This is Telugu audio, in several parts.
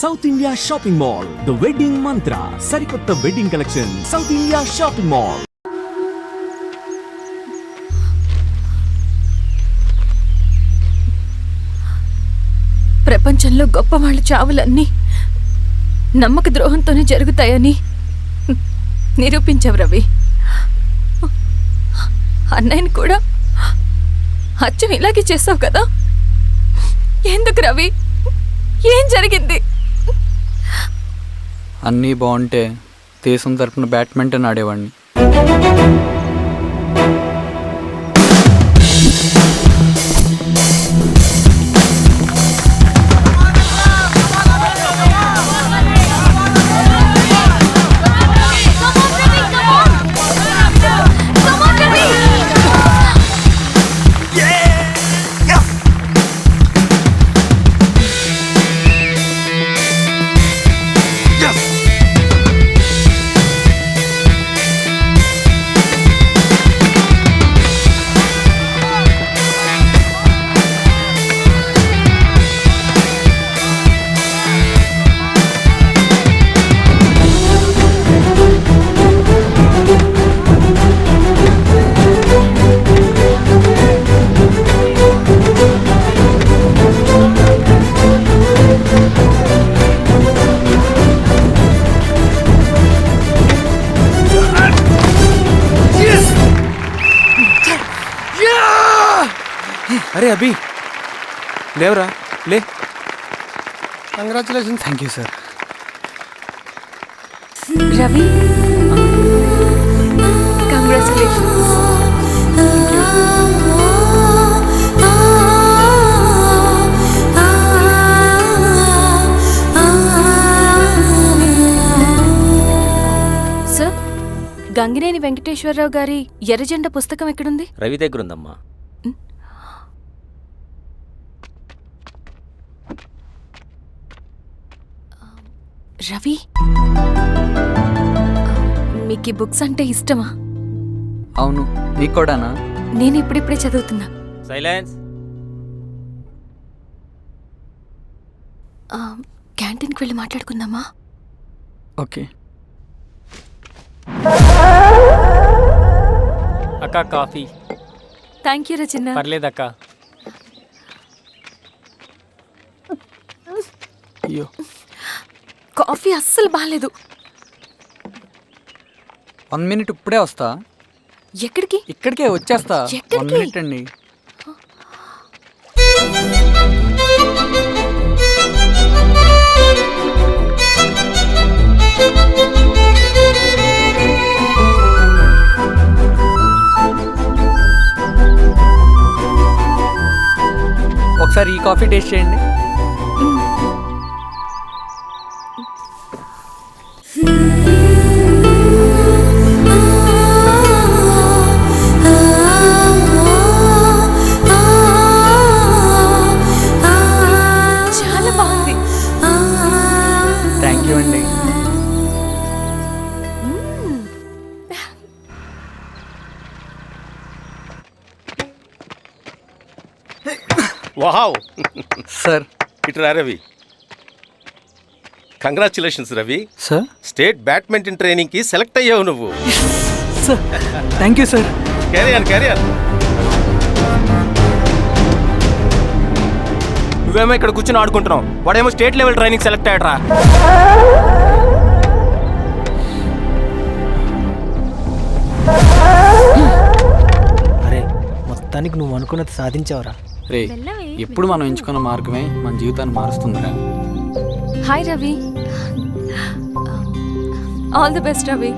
South India shopping mall, the wedding మంత్ర, సరికొత్త wedding collection, south India shopping mall. ప్రపంచంలో గొప్ప వాళ్ళ చావులన్నీ నమ్మక ద్రోహంతోనే జరుగుతాయని నిరూపించావు రవి. అన్నయ్యని కూడా అచ్చం ఇలాగే చేసావు కదా. ఎందుకు రవి? ఏం జరిగింది? అన్నీ బాగుంటే దేశం తరపున బ్యాడ్మింటన్ ఆడేవాడిని. అరే అభి, లేవరా, లే. Congratulations. Thank you sir. Ravi, congratulations. Sir, Gangineni Venkateswararao గారి ఎర్రజెండ పుస్తకం ఎక్కడుంది? రవి దగ్గర ఉందమ్మా. రవి, మీకు ఈ బుక్స్ అంటే ఇష్టమా? అవును, నీకు కూడానా? నేను ఇప్పుడిప్పుడే చదువుతున్నా. సైలెన్స్. క్యాంటీన్కి వెళ్ళి మాట్లాడుకుందామా? ఓకే. అక్క కాఫీ. థ్యాంక్ యూ రచన. పర్లేదక్క. అయ్యో, కాఫీ అస్సలు బాగాలేదు. 1 minute ఇప్పుడే వస్తా. ఎక్కడికి? ఇక్కడికే వచ్చేస్తా. 1 minute అండి. ఒకసారి ఈ కాఫీ టేస్ట్ చేయండి. చాలా బాగుంది. థ్యాంక్ యూ అండి. Wow sir. ఇట్రా Ravi. Congratulations Ravi. Sir, state badminton training కి సెలెక్ట్ అయ్యావు నువ్వు. Sir thank you sir. Career. నువ్వేమో ఇక్కడ కూర్చొని ఆడుకుంటున్నావు, వాడేమో స్టేట్ లెవెల్ ట్రైనింగ్ సెలెక్ట్ అయ్యాడ్రా. అరే, మొత్తానికి నువ్వు అనుకున్నది సాధించావురా. రే, ఎప్పుడు మనం ఎంచుకున్న మార్గమే మన జీవితాన్ని మారుస్తుందిరా. Hi Ravi. All the best Ravi.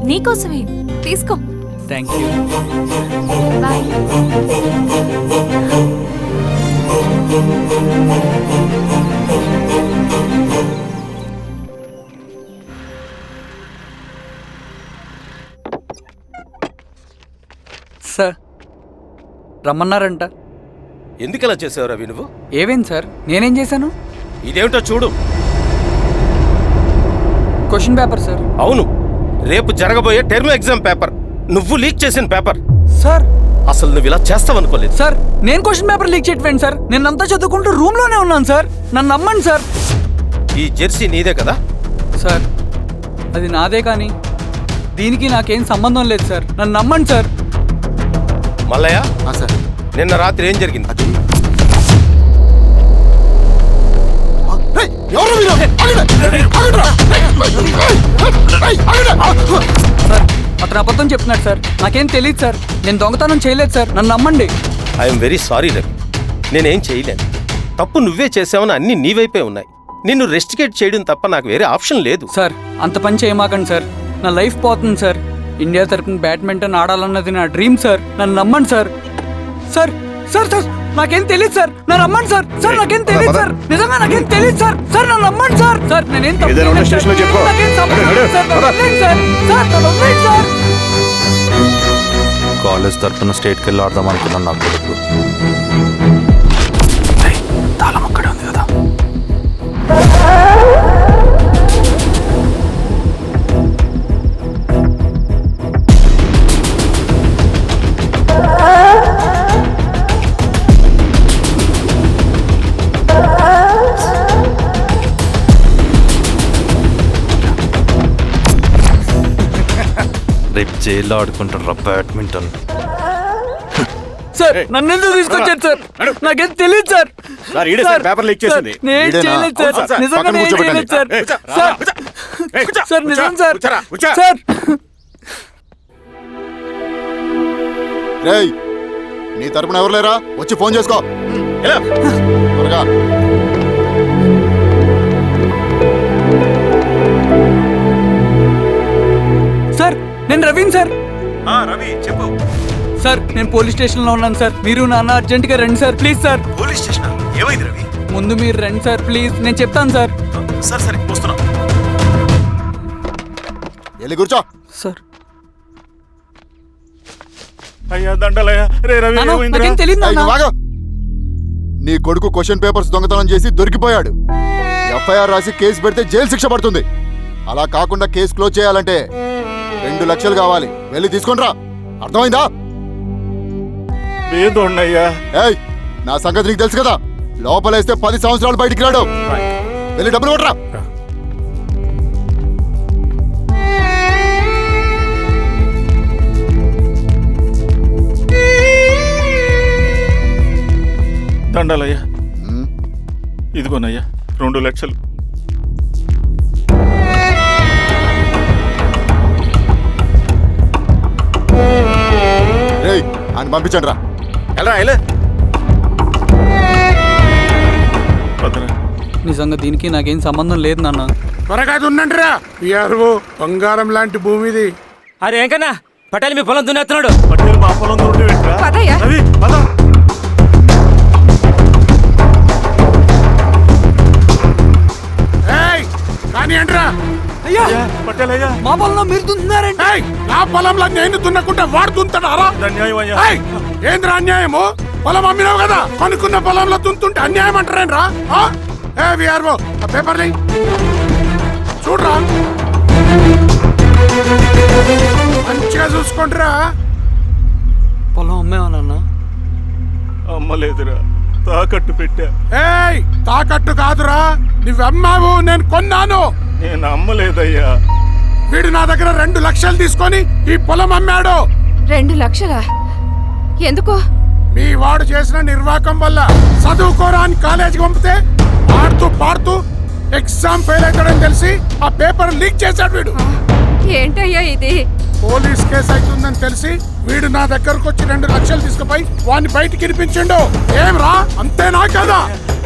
నీకోసమే, తీసుకో. Thank you. బాయ్. సార్, రమ్మన్నారంట. ఎందుకలా చేసావు రవి నువ్వు? ఏవేం సార్, నేనేం చేశాను? ఇదేమిటో చూడు. Question paper sir. అవును, రేపు జరగబోయే టర్మ్ ఎగ్జామ్ పేపర్. నువ్వు లీక్ చేసిన పేపర్. సార్, అసలు నువ్వు ఇలా చేస్తావనుకోలేదు సార్. నేను క్వశ్చన్ పేపర్ లీక్ చేయట్లేండి సార్. నేను అంతా చదువుకుంటూ రూమ్ లోనే ఉన్నాను సార్. నన్ను నమ్మండి సార్. ఈ జెర్సీ నీదే కదా? సార్ అది నాదే కానీ దీనికి నాకేం సంబంధం లేదు సార్. నన్ను నమ్మండి సార్. మల్లయ్య, సార్ నిన్న రాత్రి ఏం జరిగింది? సార్ అతను అబద్ధం చెప్తున్నాడు సార్. నాకేం తెలియదు సార్. నేను దొంగతనం చేయలేదు సార్. నన్ను నమ్మండి. ఐఎమ్ వెరీ సారీ రవి, నేనేం చేయలేను. తప్పు నువ్వే చేసావని అన్ని నీ వైపే ఉన్నాయి. నిన్ను రెస్టికేట్ చేయడం తప్ప నాకు వేరే ఆప్షన్ లేదు. సార్ అంత పని చేయమాకండి సార్. నా లైఫ్ పోతుంది సార్. ఇండియా తరపున బ్యాడ్మింటన్ ఆడాలన్నది నా డ్రీమ్ సార్. నన్ను నమ్మండి సార్. సార్ సార్ సార్ నాకేం తెలియదు సార్. నన్ను నమ్మండి సార్. సార్ నాకేం తెలియదు సార్. నిజంగా నాకేం తెలియదు సార్. సార్ నన్ను నమ్మండి సార్. సార్ నేనేం తప్పు చేయలేదు సార్. నాకేం సంబంధం లేదు సార్. నన్ను వదిలేయండి సార్. సార్ నన్ను వదిలేయండి సార్. కాలేజ్ తరఫున స్టేట్కి వెళ్ళి ఆడదాం అనుకున్నాను. నా కొడుకు తాళం అక్కడే ఉంది కదా. రేపు జైల్లో ఆడుకుంటారా బ్యాడ్మింటన్? సార్ నన్ను ఎందుకు తీసుకొచ్చారు సార్? నాకేం తెలియదు సార్. సార్, ఈడే సార్ పేపర్ లీక్ చేసింది. నేను చేయలేదు సార్. నిజంగా నేను చేయలేదు సార్. సార్ సార్ నిజం సార్. సార్ రేయ్, నీ తరపున ఎవరు లేరా? వచ్చి ఫోన్ చేసుకో త్వరగా. సార్ నేను రవీన్ సార్. రవి చెప్పు. సార్ నేను పోలీస్ స్టేషన్లో ఉన్నాను సార్. మీరు నాన్న అర్జెంట్గా రండి sir. Please sir. Police station ఏమైంది రవి? ముందు మీరు రండి సార్ ప్లీజ్. నేను చెప్తాను సార్. సరే సరే వస్తున్నా. వెళ్ళి కూర్చో. సార్ అయ్యా దండలయ్యా. రే రవి, నాన్న, ఏమైందిరా? నాకేం తెలియదు ఏయ్, నాన్న. నువ్వు ఆగు. నీ కొడుకు క్వశ్చన్ పేపర్స్ దొంగతనం చేసి దొరికిపోయాడు. ఎఫ్ఐఆర్ రాసి కేసు పెడితే జైలు శిక్ష పడుతుంది. అలా కాకుండా కేసు క్లోజ్ చేయాలంటే 2 లక్షలు కావాలి. వెళ్ళి తీసుకొనిరా. అర్థమైందా? లేదోండయ్యా. ఏయ్, నా సంగతి నీకు తెలుసు కదా. లోపలేస్తే 10 సంవత్సరాలు బయటికి రాడు. వెళ్ళి డబ్బులు కొట్టరా. దండలయ్యా. ఇదిగోనయ్యా 2 లక్షలు. రేయ్, ఆయన పంపించండి రా. ఎలా నిజంగా దీనికి నాకేం సంబంధం లేదు నాన్న. త్వరగా దున్నండి రా. బంగారం లాంటి భూమిది. అరే ఏంకన్నా పటేల్ మీ పొలం దున్నేస్తున్నాడు. పటేల్ మా పొలం దున్నేట్రా. పదయ్యా. రవి పద. కానీ ఏంట్రా? అయ్యా పటేల్ అయ్యా. మా పొలంలో మీరు దున్నుతున్నారండి. నా పొలంలో నేను దున్నకుంటే వాడు దున్నుతాడా? అన్యాయం అయ్యా. ఏంద్రా అన్యాయము? పొలం అమ్మినావు కదా, అనుకున్న పొలంలో దున్నుతుంటే అన్యాయం అంటారేంట్రా? విఆర్ఓ ఆ పేపర్ని చూడరా, మంచిగా చూసుకుంటారా. పొలం అమ్మేవా నాన్న? అమ్మలేదురా, తాకట్టు పెట్టా. తాకట్టు కాదురా, నువ్వు అమ్మావు, నేను కొన్నాను. నేను అమ్మలేదయ్యా. వీడు నా దగ్గర 2 లక్షలు తీసుకొని ఈ పొలం అమ్మాడు. 2 లక్షలా? ఎందుకు? మీ వాడు చేసిన నిర్వాకం వల్ల చదువుకోరా అని కాలేజీకి పంపితే ఆడుతూ పాడుతూ ఎగ్జామ్ ఫెయిల్ అవుతాడని తెలిసి ఆ పేపర్ లీక్ చేశాడు వీడు. ఏంటయ్యా ఇది? పోలీస్ కేసు అవుతుందని తెలిసి వీడు నా దగ్గరకు వచ్చి 2 లక్షలు తీసుకుపోయి వాడిని బయటికి వినిపించిండు. ఏం రా, అంతేనా కదా?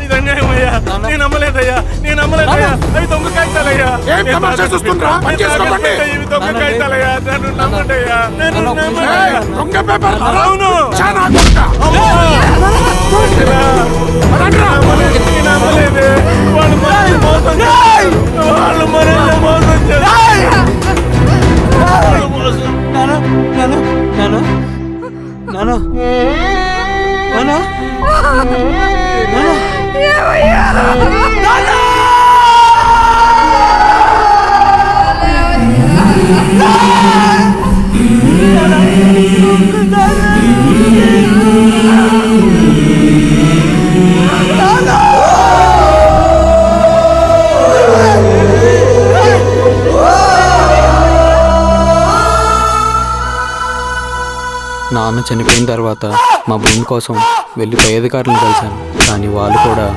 ఇది అన్యాయం అయ్యా. నేను అమ్మలేదయ్యా. నేను అమ్మలేదయ్యా. అవి దొంగ కాగితాలయ్యా. ఏం తమాషా చూస్తుండ్రా? పని చేసుకోకండి. ఇవి దొంగ కాగితాలయ్యా. నన్ను నమ్మండయ్యా. నేను నమ్మనయ్యా. దొంగ పేపర్ అవును. చాలా కొడతా. నేను అమ్మలేదే. వాళ్ళు మనల్ని మోసం చేశారు. వాళ్ళు మనల్ని మోసం చేశారు. నాన్న నాన్న నాన్న నాన్న నాన్న నాన్న చనిపోయిన తర్వాత మా భూమి కోసం వెళ్ళి పై అధికారులను కలిశాను, కానీ వాళ్ళు కూడా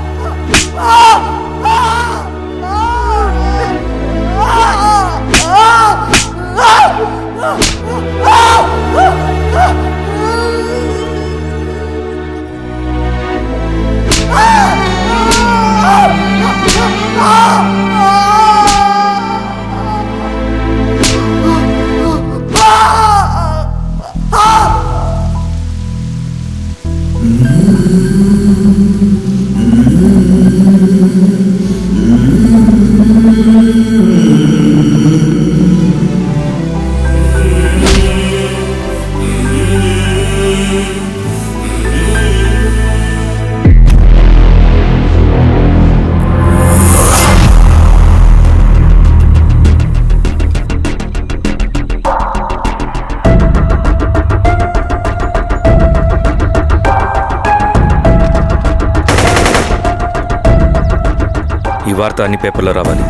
ఈ వార్త అన్ని పేపర్లో రావాలి.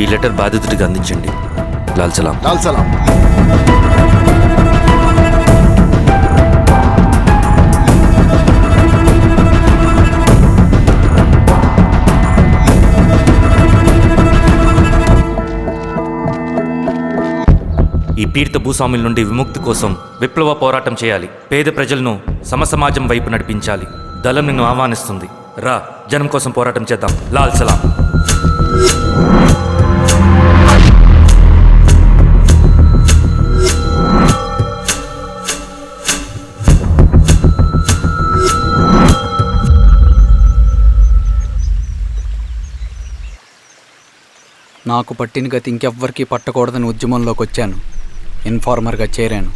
ఈ లెటర్ బాధితుడికి అందించండి. లాల్ సలాం. లాల్ సలాం. ఈ పీడిత భూస్వాముల నుండి విముక్తి కోసం విప్లవ పోరాటం చేయాలి. పేద ప్రజలను సమసమాజం వైపు నడిపించాలి. దళం నిన్ను ఆహ్వానిస్తుంది. రా, జనం కోసం పోరాటం చేద్దాం. లాల్ సలాం. నాకు పట్టిన గతి ఇంకెవ్వరికీ పట్టకూడదని ఉద్యమంలోకి వచ్చాను. ఇన్ఫార్మర్గా చేరాను.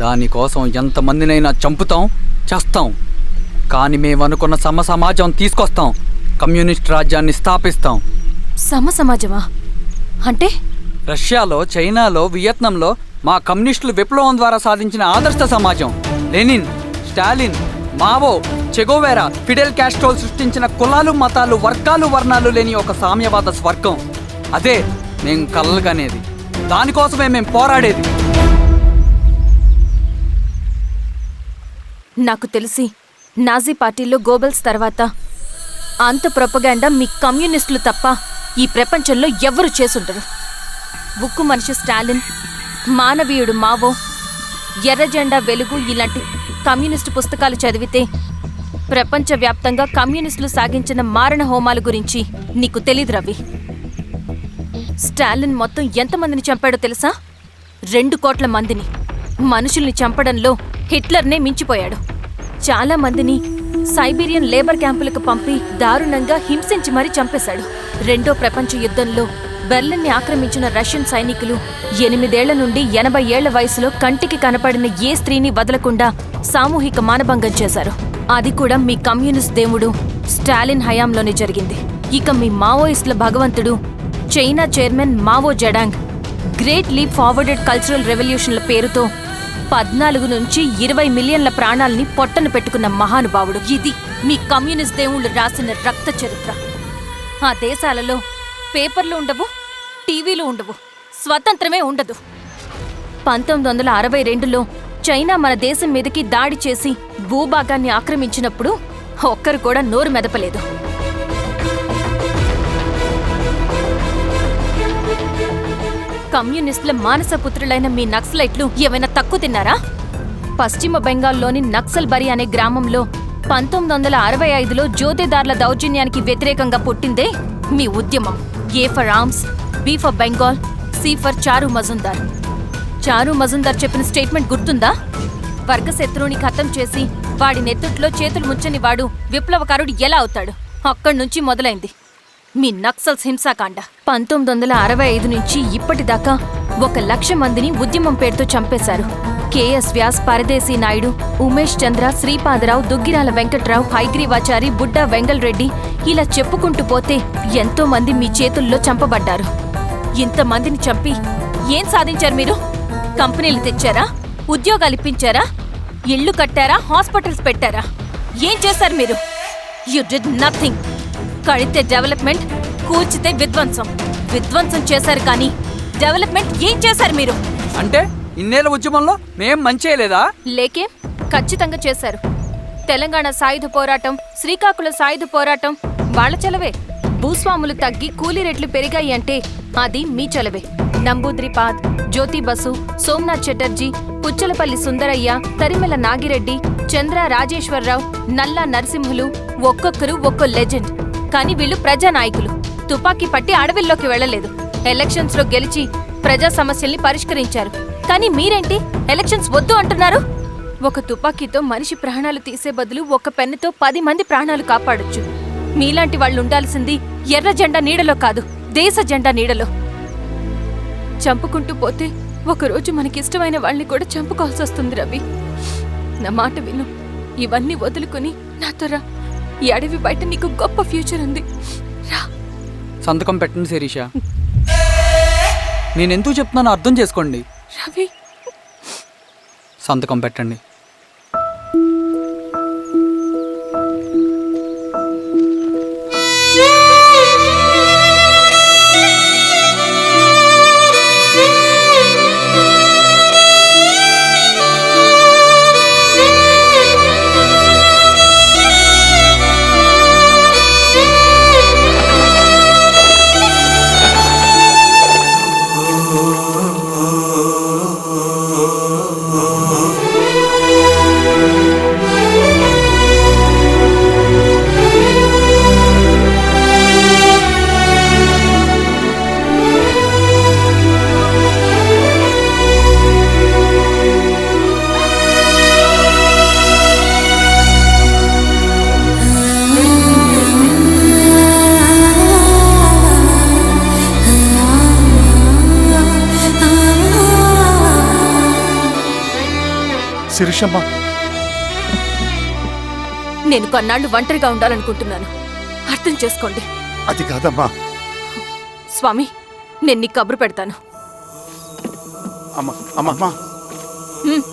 దానికోసం ఎంతమందినైనా చంపుతాం, చేస్తాం. కానీ మేము అనుకున్న సమాజం తీసుకొస్తాం. కమ్యూనిస్ట్ రాజ్యాన్ని స్థాపిస్తాం. సమాజమా అంటే? రష్యాలో, చైనాలో, వియత్నంలో మా కమ్యూనిస్టులు విప్లవం ద్వారా సాధించిన ఆదర్శ సమాజం. Lenin, Stalin, Mao, Che Guevara, Fidel కాస్ట్రోల్ సృష్టించిన కులాలు, మతాలు, వర్గాలు, వర్ణాలు లేని ఒక సామ్యవాద స్వర్గం. అదే మేము కలలుగనేది. దానికోసమే మేము పోరాడేది. నాకు తెలిసి నాజీ పార్టీలో గోబెల్స్ తర్వాత అంత ప్రొపగాండా మీ కమ్యూనిస్టులు తప్ప ఈ ప్రపంచంలో ఎవ్వరూ చేసుండరు. ఉక్కు మనిషి స్టాలిన్, మానవీయుడు మావో, ఎర్ర జెండా వెలుగు ఇలాంటి కమ్యూనిస్టు పుస్తకాలు చదివితే ప్రపంచవ్యాప్తంగా కమ్యూనిస్టులు సాగించిన మారణ హోమాల గురించి నీకు తెలీదు రవి. స్టాలిన్ మొత్తం ఎంతమందిని చంపాడో తెలుసా? 2 కోట్ల మందిని. మనుషుల్ని చంపడంలో హిట్లర్నే మించిపోయాడు. చాలా మందిని సైబీరియన్ లేబర్ క్యాంపులకు పంపి దారుణంగా హింసించి మరీ చంపేశాడు. 2వ ప్రపంచ యుద్ధంలో బెర్లిన్ని ఆక్రమించిన రష్యన్ సైనికులు 8 ఏళ్ల నుండి 80 ఏళ్ల వయసులో కంటికి కనపడిన ఏ స్త్రీని వదలకుండా సామూహిక మానభంగం చేశారు. అది కూడా మీ కమ్యూనిస్ట్ దేవుడు స్టాలిన్ హయాంలోనే జరిగింది. ఇక మీ మావోయిస్టుల భగవంతుడు China chairman Mao Zedong great leap forwarded cultural రెవల్యూషన్ల పేరుతో 14 నుంచి 20 మిలియన్ల ప్రాణాలని పొట్టన పెట్టుకున్న మహానుభావుడు. ఇది మీ కమ్యూనిస్ట్ దేవుళ్ళు రాసిన రక్త చరిత్ర. ఆ దేశాలలో పేపర్లు ఉండవు, టీవీలు ఉండవు, స్వతంత్రమే ఉండదు. 1962లో చైనా మన దేశం మీదకి దాడి చేసి భూభాగాన్ని ఆక్రమించినప్పుడు ఒక్కరు కూడా నోరు మెదపలేదు. కమ్యూనిస్టుల మానసపుత్రులైన మీ నక్సలైట్లు ఏమైనా తక్కువ తిన్నారా? పశ్చిమ బెంగాల్లోని నక్సల్ బరి అనే గ్రామంలో 1965లో జోతేదార్ల దౌర్జన్యానికి వ్యతిరేకంగా పుట్టిందే మీ ఉద్యమం. A for arms, B for Bengal, C for Charu Majumdar. చారు మజుందార్ చెప్పిన స్టేట్మెంట్ గుర్తుందా? వర్గశత్రువుని ఖతం చేసి వాడి నెత్తుట్లో చేతులు ముంచని వాడు విప్లవకారుడు ఎలా అవుతాడు? అక్కడి నుంచి మొదలైంది మీ నక్సల్స్ హింసాకాండ. 1965 నుంచి ఇప్పటిదాకా 1,00,000 మందిని ఉద్యమం పేరుతో చంపేశారు. కేఎస్ వ్యాస్, పరదేశీ నాయుడు, ఉమేష్ చంద్ర, శ్రీపాదరావు, దుగ్గిరాల వెంకట్రావు, హైగ్రీవాచారి, బుడ్డా వెంగల్ రెడ్డి, ఇలా చెప్పుకుంటూ పోతే ఎంతో మంది మీ చేతుల్లో చంపబడ్డారు. ఇంతమందిని చంపి ఏం సాధించారు మీరు? కంపెనీలు తెచ్చారా? ఉద్యోగాలు ఇప్పించారా? ఇళ్లు కట్టారా? హాస్పిటల్స్ పెట్టారా? ఏం చేశారు మీరు? You did nothing. కడితే డెవలప్మెంట్, కూల్చితే విధ్వంసం. విధ్వంసం చేశారు కానీ డెవలప్మెంట్ ఏం చేశారు మీరు? అంటే ఇన్నేళ్ల ఉద్యమంలో మేం మంచి చేయలేదా? లేకే ఖచ్చితంగా చేశారు. తెలంగాణ సాయుధ పోరాటం, శ్రీకాకుళ సాయుధ పోరాటం వాళ్ళ చలవే. భూస్వాములు తగ్గి కూలీ రేట్లు పెరిగాయి అంటే అది మీ చలవే. నంబూద్రిపాద్, జ్యోతి బసు, సోమనాథ్ చటర్జీ, పుచ్చలపల్లి సుందరయ్య, తరిమెల నాగిరెడ్డి, చంద్ర రాజేశ్వరరావు, నల్లా నరసింహులు ఒక్కొక్కరు ఒక్కో లెజెండ్. కానీ వీళ్ళు ప్రజానాయకులు. తుపాకీ పట్టి అడవిల్లోకి వెళ్లలేదు. ఎలక్షన్స్ లో గెలిచి ప్రజా సమస్యల్ని పరిష్కరించారు. కానీ మీరేంటి ఎలక్షన్స్ వద్దు అంటున్నారు? ఒక తుపాకీతో మనిషి ప్రాణాలు తీసే బదులు ఒక పెన్నుతో 10 మంది ప్రాణాలు కాపాడొచ్చు. మీలాంటి వాళ్ళు ఉండాల్సింది ఎర్ర జెండా నీడలో కాదు, దేశ జెండా నీడలో. చంపుకుంటూ పోతే ఒకరోజు మనకిష్టమైన వాళ్ళని కూడా చంపుకోవాల్సి వస్తుంది రవి. నా మాట విను. ఇవన్నీ వదులుకుని నాతో రా. ఈ అడవి బయట నీకు గొప్ప ఫ్యూచర్ ఉంది. రా. సంతకం పెట్టండి శిరీష. నేనెందుకు చెప్తున్నానో అర్థం చేసుకోండి. రవి, సంతకం పెట్టండి. శిరీషమ్మ, నేను కొన్నాళ్ళు ఒంటరిగా ఉండాలనుకుంటున్నాను. అర్థం చేసుకోండి. అది కాదమ్మా. స్వామి, నేను నీ కబురు పెడతాను. అమ్మా అమ్మా హ్మ్.